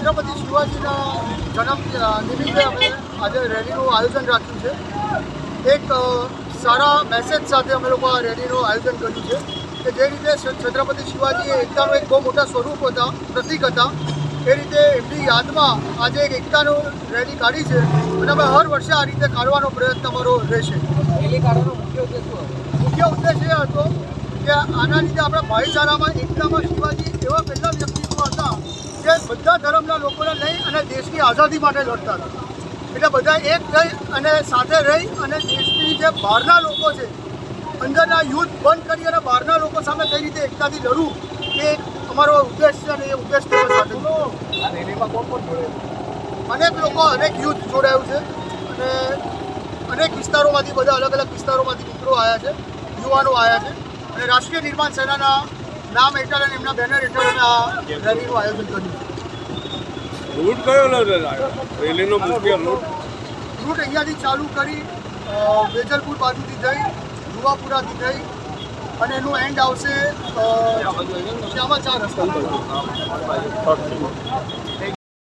છત્રપતિ શિવાજીના જન્મ નિમિત્તે અમે આજે રેલીનું આયોજન રાખ્યું છે। એક સારા મેસેજ સાથે અમે લોકો આ રેલીનું આયોજન કર્યું છે કે જે રીતે છત્રપતિ શિવાજી એ એકતાનું એક બહુ મોટા સ્વરૂપ હતા, પ્રતીક હતા, એ રીતે એમની યાદમાં આજે એક એકતાનું રેલી કાઢી છે અને અમે હર વર્ષે આ રીતે કાઢવાનો પ્રયત્ન અમારો રહેશે। રેલી કાઢવાનો મુખ્ય ઉદ્દેશ એ હતો કે આના લીધે આપણા ભાઈચારામાં, એકતામાં શિવાજી એવા પહેલા વ્યક્તિત્વ હતા જે બધા ધર્મના લોકોને લઈ અને દેશની આઝાદી માટે લડતા હતા। એટલે બધા એક થઈ અને સાથે રહી અને દેશની જે બહારના લોકો છે, અંદરના યુદ્ધ બંધ કરી અને બહારના લોકો સામે કઈ રીતે એકતાથી લડવું, એ અમારો ઉદ્દેશ છે અને એ ઉદ્દેશ સાથે આ રેલીમાં કોણ જોડાયું? અનેક લોકો, અનેક યુથ જોડાયું છે અને અનેક વિસ્તારોમાંથી, બધા અલગ અલગ વિસ્તારોમાંથી મિત્રો આવ્યા છે, યુવાનો આવ્યા છે અને રાષ્ટ્રીય નિર્માણ સેનાના નામ હેઠળ અને એમના બેનર હેઠળ અમે આ રેલીનું આયોજન કર્યું છે। રૂટ કયો રેલીનો મુખ્ય રૂટ અહીંયાથી ચાલુ કરી વેજલપુર બાજુથી થઈ, જુવાપુરાથી થઈ અને એનું એન્ડ આવશે શ્યામા 4 રસ્તા।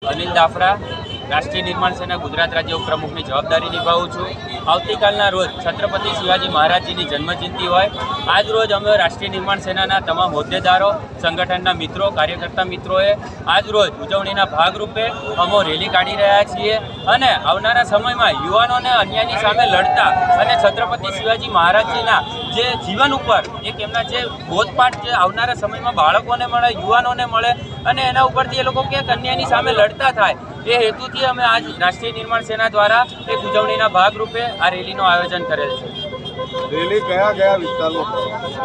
અનિલ દાફડા, રાષ્ટ્રીય નિર્માણ સેના ગુજરાત રાજ્ય ઉપપ્રમુખની જવાબદારી નિભાવું છું। આવતીકાલના રોજ છત્રપતિ શિવાજી મહારાજજીની જન્મજયંતિ હોય, આજ રોજ અમે રાષ્ટ્રીય નિર્માણ સેનાના તમામ હોદ્દેદારો, સંગઠનના મિત્રો, કાર્યકર્તા મિત્રોએ આજ રોજ ઉજવણીના ભાગરૂપે અમે રેલી કાઢી રહ્યા છીએ અને આવનારા સમયમાં યુવાનોને અન્યાયની સામે લડતા અને છત્રપતિ શિવાજી મહારાજજીના જે જીવન ઉપર એક એમના જે બોધપાઠ જે આવનારા સમયમાં બાળકોને મળે, યુવાનોને મળે અને એના ઉપરથી એ લોકો ક્યાંક અન્યાયની સામે લડતા થાય, એ હેતુથી અમે આજ રાષ્ટ્રીય નિર્માણ સેના દ્વારા એક ઉજવણીના ભાગરૂપે આ રેલીનું આયોજન કરેલ છે। રેલી કયા વિસ્તારમાં?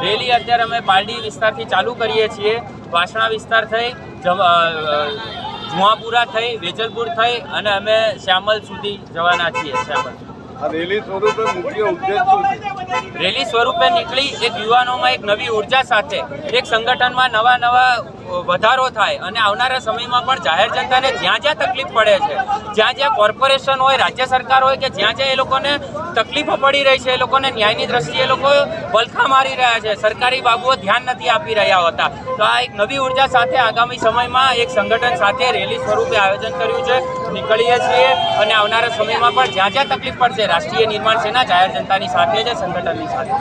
રેલી અત્યારે અમે પાલડી વિસ્તારથી ચાલુ કરીએ છીએ, વાસણા વિસ્તાર થઈ, જુવાપુરા થઈ, વેજલપુર થઈ અને અમે શ્યામલ સુધી જવાના છીએ। શ્યામલ આ રેલી સ્વરૂપે મુખ્ય ઉદ્દેશ શું છે? રેલી સ્વરૂપે નીકળી એક યુવાનોમાં એક નવી ઉર્જા સાથે એક સંગઠનમાં નવા વધારો થાય અને આવનારા સમયમાં પણ જાહેર જનતાને જ્યાં જ્યાં તકલીફ પડે છે, જ્યાં જ્યાં કોર્પોરેશન હોય, રાજ્ય સરકાર હોય કે જ્યાં જ્યાં એ લોકોને તકલીફો પડી રહી છે, એ લોકોને ન્યાયની દ્રષ્ટિએ એ લોકો વલખા મારી રહ્યા છે, સરકારી બાબુઓ ધ્યાન નથી આપી રહ્યા હોતા, તો આ એક નવી ઉર્જા સાથે આગામી સમયમાં એક સંગઠન સાથે રેલી સ્વરૂપે આયોજન કર્યું છે, નીકળીએ છીએ અને આવનારા સમયમાં પણ જ્યાં જ્યાં તકલીફ પડશે રાષ્ટ્રીય નિર્માણ સેના જાહેર જનતાની સાથે છે, સંગઠનની સાથે।